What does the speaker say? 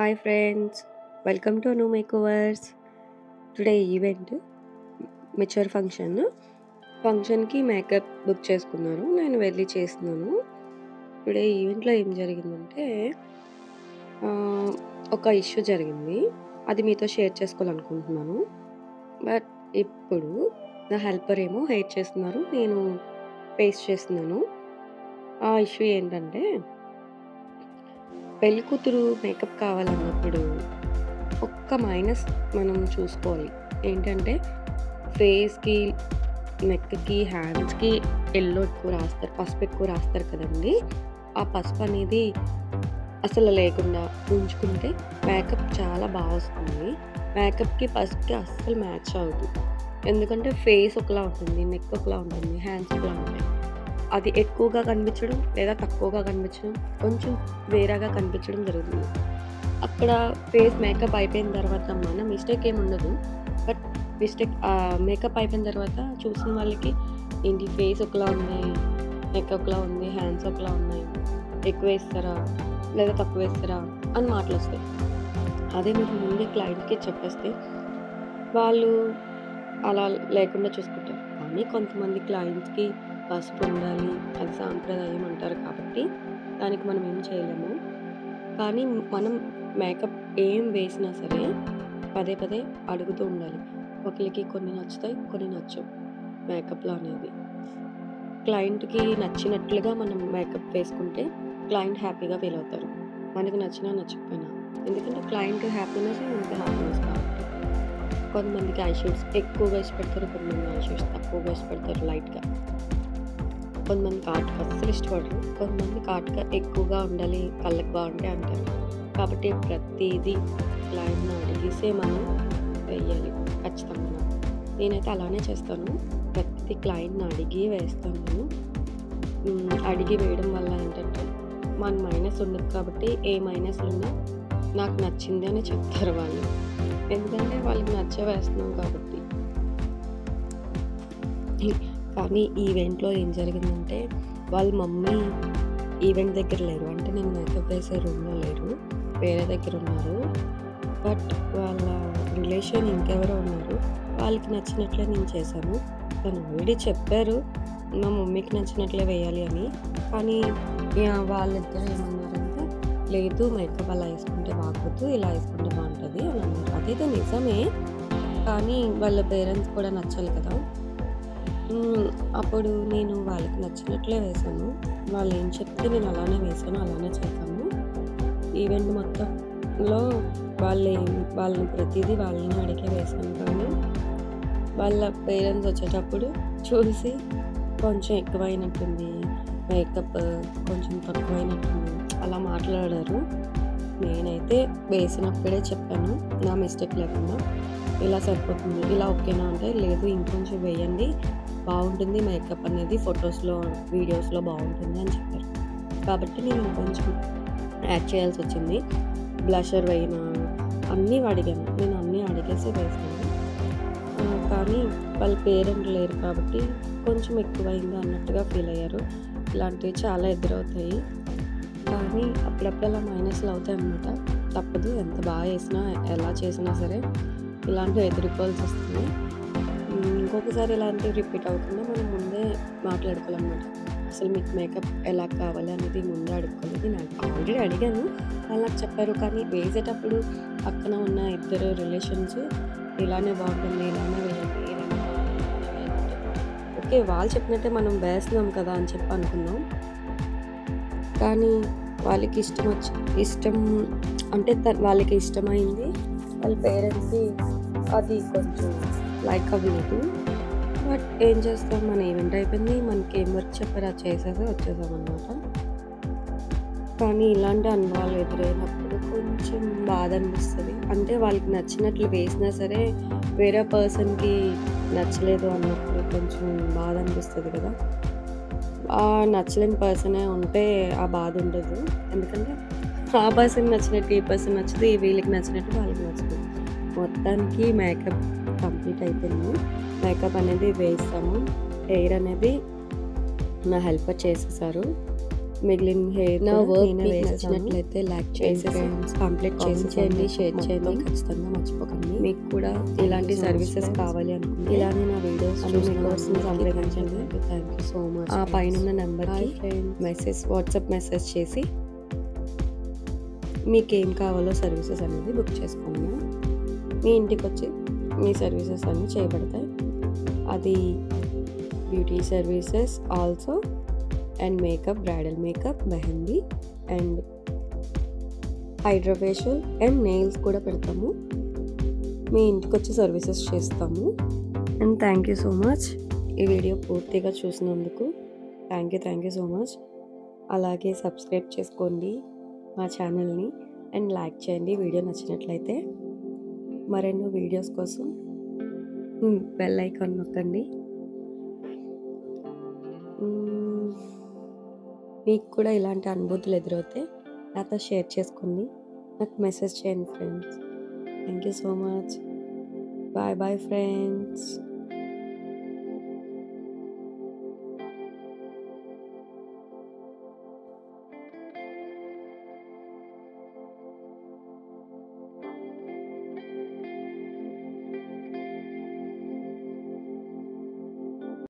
Hi friends, welcome to Anu makeovers. Today event mature ఫంక్షన్కి makeup book చేసుకున్నారు. నేను వెళ్ళి చేస్తున్నాను. టుడే ఈవెంట్లో ఏం జరిగిందంటే ఆహ్, ఒక ఇష్యూ జరిగింది. అది మీతో షేర్ చేసుకోవాలనుకుంటున్నాను. బట్ ఇప్పుడు నా హెల్పర్ ఏమో హెయిట్ చేస్తున్నారు. నేను ఫేస్ చేస్తున్నాను. ఆ ఇష్యూ ఏంటంటే పెళ్ళికూతురు మేకప్ కావాలన్నప్పుడు ఒక్క మైనస్ మనం చూసుకోవాలి. ఏంటంటే ఫేస్‌కి, నెక్‌కి, హ్యాండ్స్‌కి యెల్లో ఎక్కువ రాస్తారు. పసుపు ఎక్కువ రాస్తారు కదండీ! ఆ పసుపనేది అసలు లేకుండా ఉంచుకుంటే మేకప్ చాలా వస్తుంది. మేకప్‌కి, పసుపుకి అస్సలు మ్యాచ్ అవ్వదు. ఎందుకంటే ఫేస్ ఒకలా ఉంటుంది. నెక్ ఒకలా ఉంటుంది. హ్యాండ్స్ ఒకలా ఉంటాయి. అది ఎక్కువగా కనిపించడం లేదా తక్కువగా కనిపించడం, కొంచెం వేరేగా కనిపించడం జరుగుతుంది. అక్కడ ఫేస్ మేకప్ అయిపోయిన తర్వాత మన మిస్టేక్ ఏముండదు. బట్ మేకప్ అయిపోయిన తర్వాత చూసిన వాళ్ళకి ఏంటి ఫేస్ ఒకలా ఉంది, నెక్ ఒకలా ఉంది, హ్యాండ్స్ ఒకలా ఉన్నాయి. ఎక్కువేస్తారా? లేదా తక్కువేస్తారా? అని మాటలొస్తాయి. అదే మీరు ముందే క్లయింట్‌కి చెప్పేస్తే వాళ్ళు అలా లేకుండా చూసుకుంటారు. కానీ కొంతమంది క్లయింట్స్‌కి పసుపు ఉండాలి, అది సాంప్రదాయం అంటారు కాబట్టి దానికి మనం ఏం చేయలేము. కానీ మనం మేకప్ ఏం వేసినా సరే పదే పదే అడుగుతూ ఉండాలి. ఒకళ్ళకి కొన్ని నచ్చుతాయి, కొన్ని నచ్చవు మేకప్‌లో అనేది. క్లయింట్‌కి నచ్చినట్లుగా మనం మేకప్ వేసుకుంటే క్లయింట్ హ్యాపీగా ఫీల్ అవుతారు. మనకు నచ్చినా, నచ్చకపోయినా. ఎందుకంటే క్లయింట్ హ్యాపీనెస్సే మనకి హ్యాపీనెస్ కాబట్టి. కొంతమందికి ఐ షేడ్స్ ఎక్కువగా ఇష్టపడతారు. కొంతమంది ఐ షేడ్స్ తక్కువగా ఇష్టపడతారు లైట్‌గా. కొంతమంది కాటుక అస్సలు ఇష్టపడరు. కొంతమంది కాటుక ఎక్కువగా ఉండాలి, కళ్ళకి బావుంటాయి అంటారు. కాబట్టి ప్రతీదీ క్లయింట్‌ని అడిగేసే మనం వెయ్యాలి ఖచ్చితంగా. నేనైతే అలానే చేస్తాను. ప్రతిదీ క్లయింట్‌ని అడిగి వేస్తాను నేను. అడిగి వేయడం వల్ల ఏంటంటే మన మైనస్ ఉండదు కాబట్టి ఏ మైనస్‌లున్నా నాకు నచ్చింది అని చెప్తారు వాళ్ళు. ఎందుకంటే వాళ్ళకి నచ్చే వేస్తున్నాం కాబట్టి. కానీ ఈవెంట్‌లో ఏం జరిగిందంటే వాళ్ళ మమ్మీ ఈవెంట్ దగ్గర లేరు. అంటే నేను మేకప్ వేసే రూమ్‌లో లేరు. వేరే దగ్గర ఉన్నారు. బట్ వాళ్ళ రిలేషన్ ఇంకెవరో ఉన్నారు. వాళ్ళకి నచ్చినట్లే నేను చేశాను. తను ఆల్రెడీ చెప్పారు. మా మమ్మీకి నచ్చినట్లే వేయాలి అని. కానీ వాళ్ళిద్దరూ ఏమన్నారంటే, లేదు మేకప్ అలా ఏసుకుంటే బాగోదు. ఇలా ఏసుకుంటే బావుంటది అని అన్నారు. అదైతే నిజమే. కానీ వాళ్ళ పేరెంట్స్ కూడా నచ్చాలి కదా! అప్పుడు నేను వాళ్ళకి నచ్చినట్లే వేశాను. వాళ్ళేం చెప్తే నేను అలానే వేశాను. అలానే చేశాను. ఈవెంట్ మొత్తంలో వాళ్ళని ప్రతీదీ వాళ్ళని అడిగే వేశాను. కానీ వాళ్ళ పేరెంట్స్ వచ్చేటప్పుడు చూసి కొంచెం ఎక్కువైనట్టుంది, మేకప్ కొంచెం తక్కువైనట్టుంది అలా మాట్లాడారు. నేనైతే వేసినప్పుడే చెప్పాను నా మిస్టేక్ లేకుండా. ఇలా సరిపోతుంది. ఇలా ఓకేనా అంటే, లేదు ఇంకొంచెం వేయండి బావుంటుంది మేకప్ అనేది ఫోటోస్‌లో, వీడియోస్‌లో బావుంటుంది అని చెప్పారు. కాబట్టి నేను ఇంకొంచెం యాడ్ చేయాల్సొచ్చింది. బ్లషర్ వేయనా అన్నీ అడిగాను. నేను అన్నీ అడిగేసే వేశాను. కానీ వాళ్ళ పేరెంట్ లేరు కాబట్టి కొంచెం ఎక్కువైంది అన్నట్టుగా ఫీల్ అయ్యారు. ఇలాంటివి చాలా ఎదురవుతాయి. కానీ అప్పుడప్పుడు అలా మైనస్‌లు అవుతాయన్నమాట. తప్పదు. ఎంత బాగా చేసినా, ఎలా చేసినా సరే ఇలాంటివి ఎదుర్కోవాల్సొస్తుంది. ఇంకొకసారి ఇలాంటివి రిపీట్ అవ్వకుండా మనం ముందే మాట్లాడుకోవాలన్నమాట. అసలు మీకు మేకప్ ఎలా కావాలి అనేది ముందే అడుక్కోవాలి. నేను ఆల్రెడీ అడిగాను. వాళ్ళు నాకు చెప్పారు. కానీ వేసేటప్పుడు పక్కన ఉన్న ఇద్దరు రిలేషన్స్ ఇలానే బాగుంటుంది, ఇలానే వేయండి, ఇలానే బాగుంటుంది, ఇలానే వేయండి అంటే, ఓకే వాళ్ళు చెప్పినట్టే మనం వేస్తున్నాం కదా అని చెప్పి అనుకున్నాం. కానీ వాళ్ళకి ఇష్టం అంటే వాళ్ళకి ఇష్టమైంది. వాళ్ళ పేరెంట్స్‌కి అది కొంచెం లైక్ అవ్వలేదు. బట్ ఏం చేస్తాం, మన ఈవెంట్ అయిపోయింది. మనకేం వర్క్ చెప్పారో అది చేసేసి వచ్చేసామనమాట. కానీ ఇలాంటి అనుభవాలు ఎదురైనప్పుడు కొంచెం బాధ అనిపిస్తది. అంటే వాళ్ళకి నచ్చినట్లు వేసినా సరే వేరే పర్సన్‌కి నచ్చలేదు అన్నప్పుడు కొంచెం బాధ అనిపిస్తది కదా! నచ్చలేని పర్సనే ఉంటే ఆ బాధ ఉండదు. ఎందుకంటే ఆ పర్సన్‌కి నచ్చినట్టు ఈ పర్సన్ నచ్చదు. వీళ్ళకి నచ్చినట్టు వాళ్ళకి నచ్చదు. మొత్తానికి మేకప్ కంప్లీట్ అయిపోయింది. మేకప్ అనేది వేసాము. హెయిర్ అనేది నా హెల్పర్ చేసేసారు. మిగిలిన హెయిర్ నా కూడా వర్క్ నేనే మీకు వేసేసాను. నచ్చినట్లయితే లైక్ చేయండి వేసేసి ఫ్రెండ్స్, కంప్లీట్ కామెంట్ చేయండి, చేసేసాను షేర్ చేయండి, మొత్తం. ఖచ్చితంగా మర్చిపోకండి. మీకు కూడా ఇలాంటి so much, సర్వీసెస్ friends. కావాలి అనుకుంటే ఇలానే నా వీడియోస్ అన్ని మీకోసం సంప్రదించండి. Thank you so much. ఆ పైనున్న నెంబర్కి ఫ్రెండ్స్. వాట్సాప్ మెసేజ్ చేసి మీకేం కావాలో సర్వీసెస్ అనేది బుక్ చేసుకోండి. మీ ఇంటికి వచ్చి మీ సర్వీసెస్ అన్నీ చేయబడతాయి. అది beauty services also and makeup, bridal makeup, mehndi and hydra facial and nails కూడా పెడతాము. మీ ఇంటికి వచ్చి సర్వీసెస్ చేస్తాము. And thank you so much ఈ వీడియో పూర్తిగా చూసినందుకు. Thank you so much. అలాగే సబ్స్క్రైబ్ చేసుకోండి మా ఛానల్ని అండ్ లైక్ చేయండి వీడియో నచ్చినట్లయితే. మరెన్నో వీడియోస్ కోసం బెల్ ఐకాన్ నొక్కండి. మీకు కూడా ఇలాంటి అనుభూతులు ఎదురవుతే నాతో షేర్ చేసుకోండి, నాకు మెసేజ్ చేయండి friends. Thank you so much. Bye bye friends.